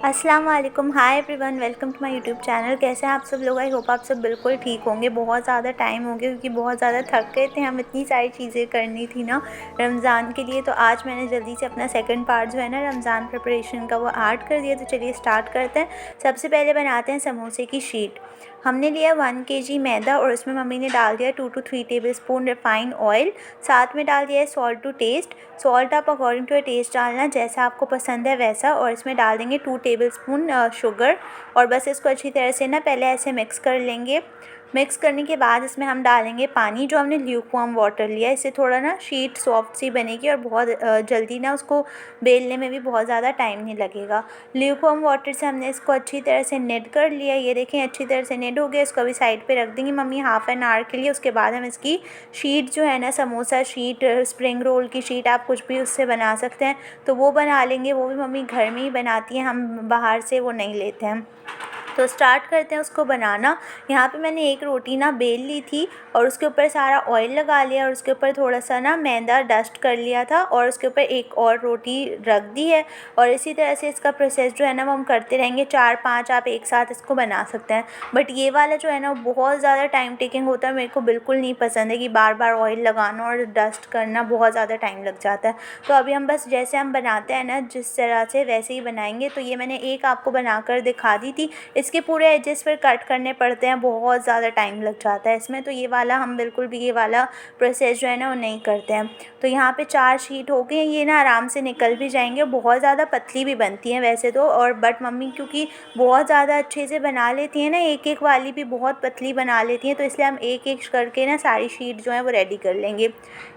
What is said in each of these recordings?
अस्सलाम वालेकुम, hi everyone, welcome to my YouTube channel. कैसे हैं आप सब लोग? आई होप आप सब बिल्कुल ठीक होंगे। बहुत ज़्यादा टाइम हो गया क्योंकि बहुत ज़्यादा थक गए थे हम, इतनी सारी चीज़ें करनी थी ना रमज़ान के लिए। तो आज मैंने जल्दी से अपना सेकंड पार्ट जो है ना रमज़ान प्रिपरेशन का वो ऐड कर दिया। तो चलिए स्टार्ट करते हैं। सबसे पहले बनाते हैं समोसे की शीट। हमने लिया 1 kg मैदा और उसमें मम्मी ने डाल दिया 2 to 3 टेबलस्पून रिफाइंड ऑयल। साथ में डाल दिया है सॉल्ट टू टेस्ट। सॉल्ट आप अकॉर्डिंग टू योर टेस्ट डालना, जैसा आपको पसंद है वैसा। और इसमें डाल देंगे 2 टेबलस्पून शुगर। और बस इसको अच्छी तरह से ना पहले ऐसे मिक्स कर लेंगे। मिक्स करने के बाद इसमें हम डालेंगे पानी, जो हमने ल्यूकवार्म वाटर लिया है। इससे थोड़ा ना शीट सॉफ्ट सी बनेगी और बहुत जल्दी ना उसको बेलने में भी बहुत ज़्यादा टाइम नहीं लगेगा। ल्यूकवार्म वाटर से हमने इसको अच्छी तरह से नेट कर लिया। ये देखें अच्छी तरह से नेट हो गया। इसको अभी साइड पे रख देंगी मम्मी हाफ़ एन आवर के लिए। उसके बाद हम इसकी शीट जो है ना, समोसा शीट, स्प्रिंग रोल की शीट, आप कुछ भी उससे बना सकते हैं तो वो बना लेंगे। वो भी मम्मी घर में ही बनाती हैं, हम बाहर से वो नहीं लेते हैं। तो स्टार्ट करते हैं उसको बनाना। यहाँ पे मैंने एक रोटी ना बेल ली थी और उसके ऊपर सारा ऑयल लगा लिया और उसके ऊपर थोड़ा सा ना मैदा डस्ट कर लिया था और उसके ऊपर एक और रोटी रख दी है। और इसी तरह से इसका प्रोसेस जो है ना वो हम करते रहेंगे। 4-5 आप एक साथ इसको बना सकते हैं। बट ये वाला जो है ना वो बहुत ज़्यादा टाइम टेकिंग होता है। मेरे को बिल्कुल नहीं पसंद है कि बार बार ऑयल लगाना और डस्ट करना, बहुत ज़्यादा टाइम लग जाता है। तो अभी हम बस जैसे हम बनाते हैं ना जिस तरह से, वैसे ही बनाएंगे। तो ये मैंने एक आपको बनाकर दिखा दी थी। इसके पूरे एजेस पर कट करने पड़ते हैं, बहुत ज़्यादा टाइम लग जाता है इसमें। तो ये वाला हम बिल्कुल भी, ये वाला प्रोसेस जो है ना वो नहीं करते हैं। तो यहाँ पे 4 शीट हो गई हैं। ये ना आराम से निकल भी जाएंगे। बहुत ज़्यादा पतली भी बनती हैं वैसे तो, और बट मम्मी क्योंकि बहुत ज़्यादा अच्छे से बना लेती हैं ना, एक एक वाली भी बहुत पतली बना लेती हैं, तो इसलिए हम एक एक करके ना सारी शीट जो है वो रेडी कर लेंगे।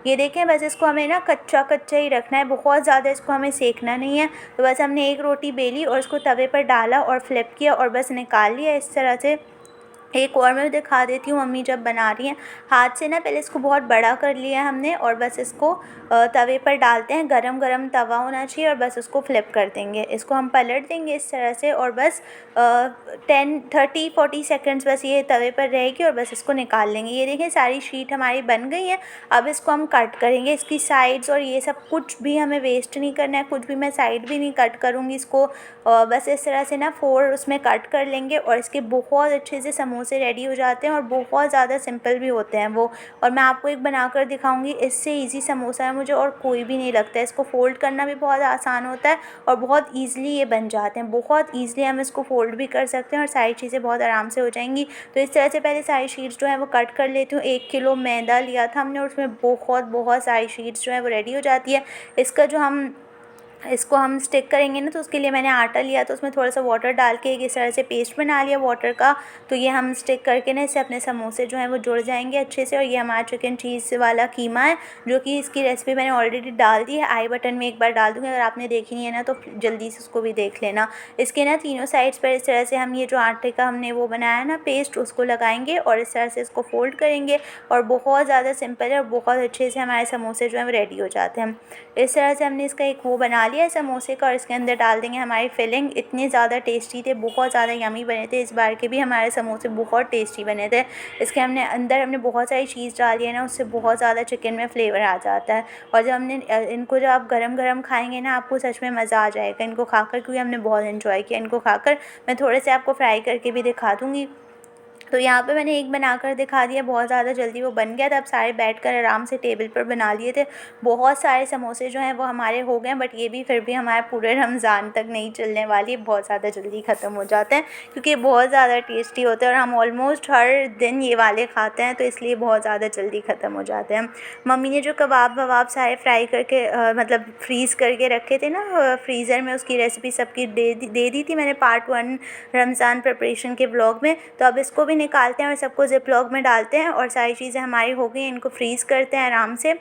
ये देखें, बस इसको हमें ना कच्चा कच्चा ही रखना है, बहुत ज़्यादा इसको हमें सेकना नहीं है। तो बस हमने एक रोटी बेली और उसको तवे पर डाला और फ्लिप किया और बस निकाल लिया इस तरह से। एक और मैं दिखा देती हूँ मम्मी जब बना रही हैं। हाथ से ना पहले इसको बहुत बड़ा कर लिया हमने और बस इसको तवे पर डालते हैं। गरम गरम तवा होना चाहिए और बस उसको फ्लिप कर देंगे। इसको हम पलट देंगे इस तरह से और बस 10-30-40 सेकंड्स बस ये तवे पर रहेगी और बस इसको निकाल लेंगे। ये देखें सारी शीट हमारी बन गई है। अब इसको हम कट करेंगे। इसकी साइड्स और ये सब कुछ भी हमें वेस्ट नहीं करना है, कुछ भी मैं साइड भी नहीं कट करूँगी इसको। बस इस तरह से ना 4 उसमें कट कर लेंगे और इसके बहुत अच्छे से समोसे रेडी हो जाते हैं और बहुत ज़्यादा सिंपल भी होते हैं वो। और मैं आपको एक बनाकर दिखाऊंगी, इससे इजी समोसा है मुझे और कोई भी नहीं लगता है। इसको फोल्ड करना भी बहुत आसान होता है और बहुत ईज़िली ये बन जाते हैं। बहुत ईज़िली हम इसको फोल्ड भी कर सकते हैं और सारी चीज़ें बहुत आराम से हो जाएंगी। तो इस तरह से पहले सारी शीट्स जो है वो कट कर लेती हूँ। 1 किलो मैदा लिया था हमने और उसमें बहुत सारी शीट्स जो है वो रेडी हो जाती है। इसको हम स्टिक करेंगे ना, तो उसके लिए मैंने आटा लिया, तो उसमें थोड़ा सा वाटर डाल के एक इस तरह से पेस्ट बना लिया वाटर का। तो ये हम स्टिक करके ना इससे अपने समोसे जो हैं वो जुड़ जाएंगे अच्छे से। और ये हमारा चिकन चीज़ वाला कीमा है, जो कि इसकी रेसिपी मैंने ऑलरेडी डाल दी है। आई बटन में एक बार डाल दूँगी, अगर आपने देखी नहीं है ना तो जल्दी से उसको भी देख लेना। इसके ना तीनों साइड्स पर इस तरह से हम ये जो आटे का हमने वो बनाया है ना पेस्ट, उसको लगाएंगे और इस तरह से इसको फोल्ड करेंगे। और बहुत ज़्यादा सिंपल है और बहुत अच्छे से हमारे समोसे जो हैं वो रेडी हो जाते हैं। इस तरह से हमने इसका एक वो बना लिया है समोसे का और इसके अंदर डाल देंगे हमारी फिलिंग। इतने ज़्यादा टेस्टी थे, बहुत ज़्यादा यमी बने थे। इस बार के भी हमारे समोसे बहुत टेस्टी बने थे। इसके अंदर हमने बहुत सारी चीज़ डाली है ना, उससे बहुत ज़्यादा चिकन में फ्लेवर आ जाता है। और जब आप गरम गरम खाएंगे ना, आपको सच में मज़ा आ जाएगा इनको खाकर, क्योंकि हमने बहुत इन्जॉय किया इनको खाकर। मैं थोड़े से आपको फ्राई करके भी दिखा दूँगी। तो यहाँ पे मैंने एक बनाकर दिखा दिया, बहुत ज़्यादा जल्दी वो बन गया था। अब सारे बैठकर आराम से टेबल पर बना लिए थे। बहुत सारे समोसे जो हैं वो हमारे हो गए, बट ये भी फिर भी हमारे पूरे रमज़ान तक नहीं चलने वाली, बहुत ज़्यादा जल्दी ख़त्म हो जाते हैं क्योंकि ये बहुत ज़्यादा टेस्टी होते हैं और हम ऑलमोस्ट हर दिन ये वाले खाते हैं, तो इसलिए बहुत ज़्यादा जल्दी ख़त्म हो जाते हैं। मम्मी ने जो कबाब वबाब सारे फ्राई करके मतलब फ्रीज़ करके रखे थे ना फ्रीज़र में, उसकी रेसिपी सबकी दे दी थी मैंने पार्ट 1 रमज़ान प्रिपरेशन के व्लॉग में। तो अब इसको भी निकालते हैं और सबको ज़िप-लॉक में डालते हैं और सारी चीज़ें हमारी हो गई, इनको फ्रीज़ करते हैं आराम से।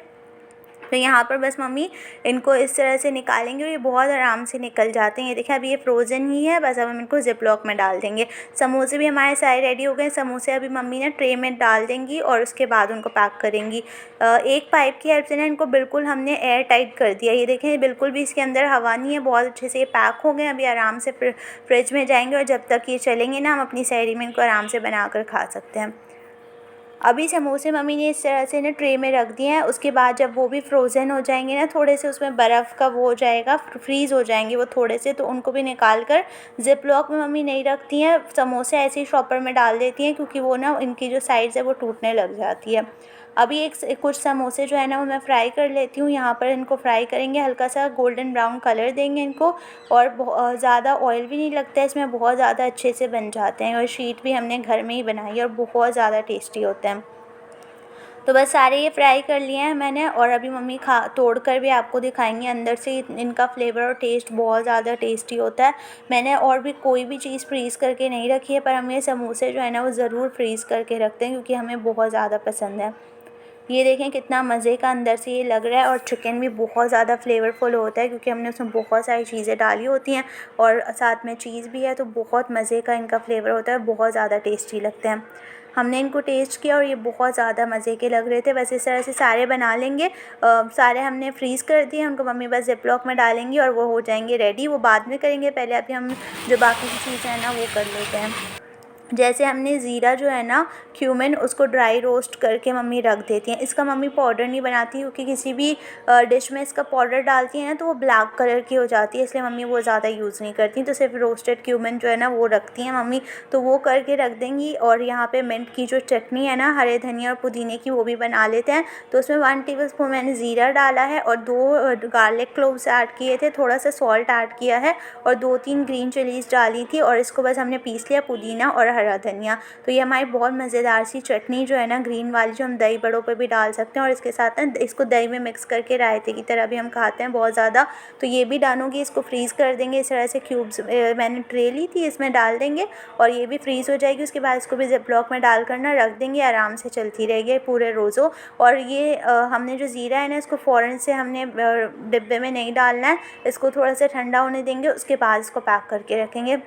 तो यहाँ पर बस मम्मी इनको इस तरह से निकालेंगे और ये बहुत आराम से निकल जाते हैं। ये देखिए अभी ये फ्रोज़न ही है, बस अब हम इनको ज़िप-लॉक में डाल देंगे। समोसे भी हमारे सारे रेडी हो गए। समोसे अभी मम्मी ना ट्रे में डाल देंगी और उसके बाद उनको पैक करेंगी। एक पाइप की हेल्प से ना इनको बिल्कुल हमने एयर टाइट कर दिया। ये देखें बिल्कुल भी इसके अंदर हवा नहीं है, बहुत अच्छे से ये पैक हो गए। अभी आराम से फ्रिज में जाएंगे और जब तक ये चलेंगे ना, हम अपनी सहरी में इनको आराम से बना कर खा सकते हैं। अभी समोसे मम्मी ने इस तरह से ना ट्रे में रख दिए हैं। उसके बाद जब वो भी फ्रोज़न हो जाएंगे ना, थोड़े से उसमें बर्फ़ का वो हो जाएगा, फ्रीज़ हो जाएंगे वो थोड़े से, तो उनको भी निकाल कर ज़िप लॉक में मम्मी नहीं रखती हैं। समोसे ऐसे ही शॉपर में डाल देती हैं, क्योंकि वो ना इनकी जो साइड्स है वो टूटने लग जाती है। अभी कुछ समोसे जो है ना वो मैं फ्राई कर लेती हूँ। यहाँ पर इनको फ्राई करेंगे, हल्का सा गोल्डन ब्राउन कलर देंगे इनको, और ज़्यादा ऑयल भी नहीं लगता है इसमें, बहुत ज़्यादा अच्छे से बन जाते हैं। और शीट भी हमने घर में ही बनाई है और बहुत ज़्यादा टेस्टी होते हैं। तो बस सारे ये फ्राई कर लिए हैं मैंने, और अभी मम्मी खा तोड़ कर भी आपको दिखाएंगे। अंदर से इनका फ्लेवर और टेस्ट बहुत ज़्यादा टेस्टी होता है। मैंने और भी कोई भी चीज़ फ्रीज़ करके नहीं रखी है, पर हम ये समोसे जो है ना वो ज़रूर फ्रीज़ करके रखते हैं, क्योंकि हमें बहुत ज़्यादा पसंद है। ये देखें कितना मज़े का अंदर से ये लग रहा है, और चिकन भी बहुत ज़्यादा फ्लेवरफुल होता है, क्योंकि हमने उसमें बहुत सारी चीज़ें डाली होती हैं और साथ में चीज़ भी है, तो बहुत मज़े का इनका फ्लेवर होता है, बहुत ज़्यादा टेस्टी लगते हैं। हमने इनको टेस्ट किया और ये बहुत ज़्यादा मज़े के लग रहे थे। बस इस तरह से सारे बना लेंगे। सारे हमने फ्रीज़ कर दिए, उनको मम्मी बस ज़िप लॉक में डालेंगी और वो हो जाएंगे रेडी। वो बाद में करेंगे, पहले अभी हम जो बाकी की चीज़ें हैं ना वो कर लेते हैं। जैसे हमने ज़ीरा जो है ना, क्यूमिन, उसको ड्राई रोस्ट करके मम्मी रख देती हैं। इसका मम्मी पाउडर नहीं बनाती, क्योंकि किसी भी डिश में इसका पाउडर डालती हैं ना तो वो ब्लैक कलर की हो जाती है, इसलिए मम्मी वो ज़्यादा यूज़ नहीं करती। तो सिर्फ रोस्टेड क्यूमिन जो है ना वो रखती हैं मम्मी, तो वो करके रख देंगी। और यहाँ पे मिंट की जो चटनी है ना, हरे धनिया और पुदीने की, वो भी बना लेते हैं। तो उसमें 1 टेबलस्पून मैंने ज़ीरा डाला है और 2 गार्लिक क्लोव्स ऐड किए थे, थोड़ा सा सॉल्ट ऐड किया है और 2-3 ग्रीन चिलीज़ डाली थी, और इसको बस हमने पीस लिया, पुदीना और हरा धनिया। तो ये हमारी बहुत मज़ेदार सी चटनी जो है ना, ग्रीन वाली, जो हम दही बड़ों पे भी डाल सकते हैं, और इसके साथ ना इसको दही में मिक्स करके रायते की तरह भी हम खाते हैं बहुत ज़्यादा। तो ये भी डालूँगी, इसको फ्रीज़ कर देंगे इस तरह से क्यूब्स। मैंने ट्रे ली थी, इसमें डाल देंगे और ये भी फ्रीज़ हो जाएगी। उसके बाद इसको भी ज़िप लॉक में डाल कर ना रख देंगे, आराम से चलती रहेगी पूरे रोज़ों। और ये हमने जो ज़ीरा है ना, इसको फ़ौरन से हमने डिब्बे में नहीं डालना है, इसको थोड़ा सा ठंडा होने देंगे, उसके बाद इसको पैक करके रखेंगे।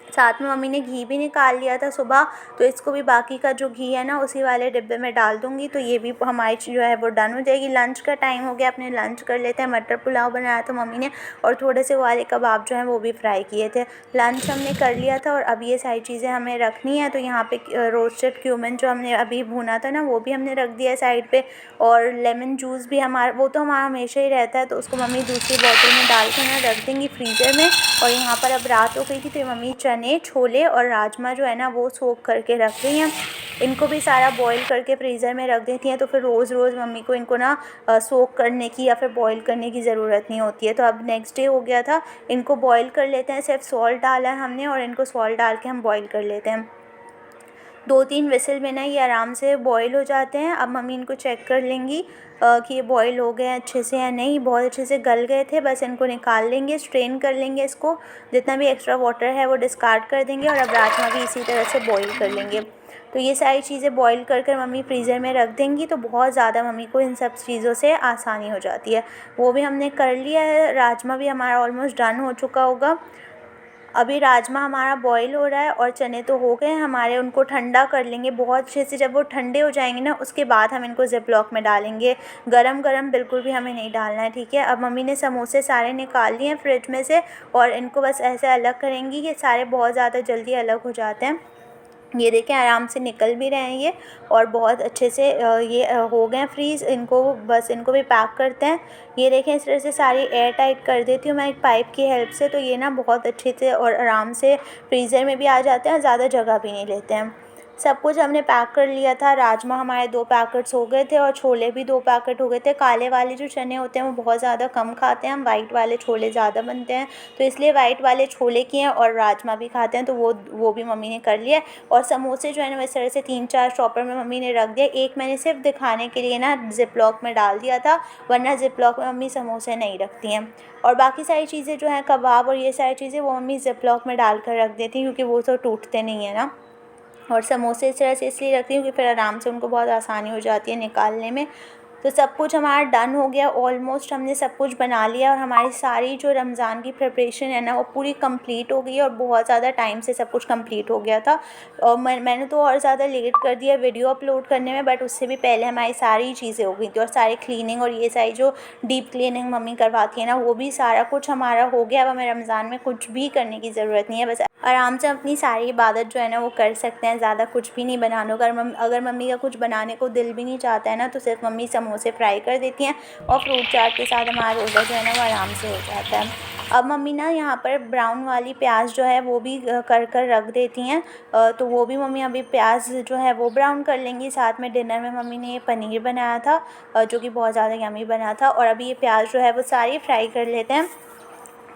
साथ में मम्मी ने घी भी निकाल लिया था सुबह, तो इसको भी बाकी का जो घी है ना उसी वाले डिब्बे में डाल दूँगी। तो ये भी हमारी जो है वो डन हो जाएगी। लंच का टाइम हो गया, अपने लंच कर लेते हैं। मटर पुलाव बनाया था मम्मी ने, और थोड़े से वाले कबाब जो हैं वो भी फ्राई किए थे। लंच हमने कर लिया था, और अब ये सारी चीज़ें हमें रखनी है। तो यहाँ पे रोस्टेड क्यूमिन जो हमने अभी भुना था ना, वो भी हमने रख दिया है साइड पे। और लेमन जूस भी हमारा, वो तो हमारा हमेशा ही रहता है, तो उसको मम्मी दूसरी बॉटल में डाल के ना रख देंगी फ्रीज़र में। और यहाँ पर अब रात हो गई थी, तो मम्मी चने, छोले और राजमा जो है ना वो सोख करके रख रही हैं। इनको भी सारा बॉईल करके फ्रीज़र में रख देती हैं, तो फिर रोज़ रोज़ मम्मी को इनको ना सोख करने की या फिर बॉईल करने की ज़रूरत नहीं होती है। तो अब नेक्स्ट डे हो गया था, इनको बॉईल कर लेते हैं। सिर्फ सॉल्ट डाला है हमने, और इनको सॉल्ट डाल के हम बॉईल कर लेते हैं। 2-3 विसल में ना ये आराम से बॉईल हो जाते हैं। अब मम्मी इनको चेक कर लेंगी कि ये बॉईल हो गए हैं अच्छे से या नहीं। बहुत अच्छे से गल गए थे, बस इनको निकाल लेंगे, स्ट्रेन कर लेंगे इसको। जितना भी एक्स्ट्रा वाटर है वो डिस्कार्ड कर देंगे, और अब राजमा भी इसी तरह से बॉईल कर लेंगे। तो ये सारी चीज़ें बॉईल कर मम्मी फ्रीज़र में रख देंगी, तो बहुत ज़्यादा मम्मी को इन सब चीज़ों से आसानी हो जाती है। वो भी हमने कर लिया है। राजमा भी हमारा ऑलमोस्ट डन हो चुका होगा। अभी राजमा हमारा बॉईल हो रहा है, और चने तो हो गए हैं हमारे। उनको ठंडा कर लेंगे बहुत अच्छे से। जब वो ठंडे हो जाएंगे ना, उसके बाद हम इनको ज़िप लॉक में डालेंगे। गरम गरम बिल्कुल भी हमें नहीं डालना है, ठीक है। अब मम्मी ने समोसे सारे निकाल लिए हैं फ्रिज में से, और इनको बस ऐसे अलग करेंगी कि सारे बहुत ज़्यादा जल्दी अलग हो जाते हैं। ये देखें आराम से निकल भी रहे हैं ये, और बहुत अच्छे से ये हो गए हैं फ्रीज़। इनको बस इनको भी पैक करते हैं। ये देखें इस तरह से सारी एयर टाइट कर देती हूँ मैं एक पाइप की हेल्प से, तो ये ना बहुत अच्छे से और आराम से फ्रीज़र में भी आ जाते हैं, ज़्यादा जगह भी नहीं लेते हैं। सब कुछ हमने पैक कर लिया था। राजमा हमारे 2 पैकेट्स हो गए थे, और छोले भी 2 पैकेट हो गए थे। काले वाले जो चने होते हैं वो बहुत ज़्यादा कम खाते हैं हम, वाइट वाले छोले ज़्यादा बनते हैं, तो इसलिए वाइट वाले छोले किए हैं। और राजमा भी खाते हैं, तो वो भी मम्मी ने कर लिया। और समोसे जो है ना, इस तरह से 3-4 शॉपर में मम्मी ने रख दिया। एक मैंने सिर्फ दिखाने के लिए ना ज़िप लॉक में डाल दिया था, वरना ज़िप लॉक में मम्मी समोसे नहीं रखती हैं। और बाकी सारी चीज़ें जो हैं, कबाब और ये सारी चीज़ें, वो मम्मी ज़िप लॉक में डाल कर रख देती हैं, क्योंकि वो तो टूटते नहीं है ना। और समोसे इस तरह से इसलिए रखती हूँ कि फिर आराम से उनको बहुत आसानी हो जाती है निकालने में। तो सब कुछ हमारा डन हो गया, ऑलमोस्ट हमने सब कुछ बना लिया और हमारी सारी जो रमज़ान की प्रिपरेशन है ना वो पूरी कंप्लीट हो गई है और बहुत ज़्यादा टाइम से सब कुछ कंप्लीट हो गया था। और मैंने तो और ज़्यादा लेट कर दिया वीडियो अपलोड करने में, बट उससे भी पहले हमारी सारी चीज़ें हो गई थी और सारी क्लीनिंग और ये सारी जो डीप क्लीनिंग मम्मी करवाती है ना वो भी सारा कुछ हमारा हो गया। अब हमें रमज़ान में कुछ भी करने की ज़रूरत नहीं है, बस आराम से अपनी सारी इबादत जो है ना वो कर सकते हैं। ज़्यादा कुछ भी नहीं बनाना होगा। अगर मम्मी का कुछ बनाने को दिल भी नहीं चाहता है ना तो सिर्फ मम्मी समोसे फ्राई कर देती हैं और फ्रूट चाट के साथ हमारा रोज़ा जो है ना वो आराम से हो जाता है। अब मम्मी ना यहाँ पर ब्राउन वाली प्याज जो है वो भी कर रख देती हैं। तो वो भी मम्मी अभी प्याज जो है वो ब्राउन कर लेंगी। साथ में डिनर में मम्मी ने ये पनीर बनाया था जो कि बहुत ज़्यादा यम्मी बना था। और अभी ये प्याज जो है वो सारी फ्राई कर लेते हैं।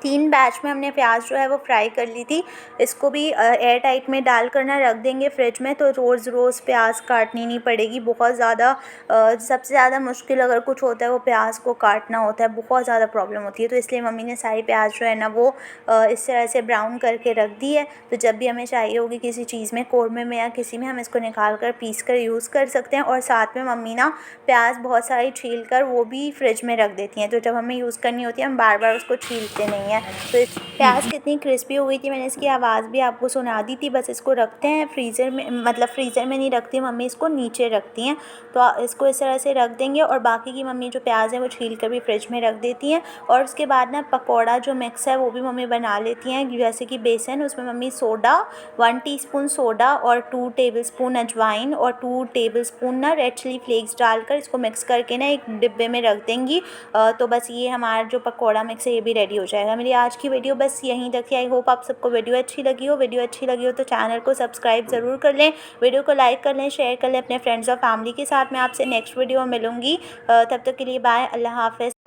3 बैच में हमने प्याज जो है वो फ्राई कर ली थी। इसको भी एयर टाइट में डाल कर ना रख देंगे फ्रिज में, तो रोज़ रोज़ प्याज काटनी नहीं पड़ेगी। बहुत ज़्यादा सबसे ज़्यादा मुश्किल अगर कुछ होता है वो प्याज को काटना होता है, बहुत ज़्यादा प्रॉब्लम होती है। तो इसलिए मम्मी ने सारी प्याज जो है ना वो इस तरह से ब्राउन करके रख दी है। तो जब भी हमें चाहिए होगी किसी चीज़ में, कौरमे में या किसी में, हम इसको निकाल कर पीस कर यूज़ कर सकते हैं। और साथ में मम्मी ना प्याज बहुत सारी छील कर वो भी फ्रिज में रख देती हैं, तो जब हमें यूज़ करनी होती है हम बार बार उसको छीलते नहीं हैं। तो इस प्याज कितनी क्रिस्पी हो गई थी, मैंने इसकी आवाज़ भी आपको सुना दी थी। बस इसको रखते हैं फ्रीज़र में, मतलब फ्रीज़र में नहीं रखती मम्मी, इसको नीचे रखती हैं। तो इसको इस तरह से रख देंगे और बाकी की मम्मी जो प्याज है वो छील कर भी फ्रिज में रख देती हैं। और उसके बाद ना पकौड़ा जो मिक्स है वो भी मम्मी बना लेती हैं। जैसे कि बेसन, उसमें मम्मी सोडा 1 टीस्पून सोडा और 2 टेबलस्पून अजवाइन और 2 टेबलस्पून ना रेड चिली फ्लेक्स डालकर इसको मिक्स करके ना एक डिब्बे में रख देंगी। तो बस ये हमारा जो पकौड़ा मिक्स है ये भी रेडी हो जाएगा। मेरी आज की वीडियो बस यहीं तक थी। आई होप आप सबको वीडियो अच्छी लगी हो। वीडियो अच्छी लगी हो तो चैनल को सब्सक्राइब ज़रूर कर लें, वीडियो को लाइक कर लें, शेयर कर लें अपने फ्रेंड्स और फैमिली के साथ। मैं आपसे नेक्स्ट वीडियो में मिलूँगी। तब तक के लिए बाय, अल्लाह हाफ़िज़।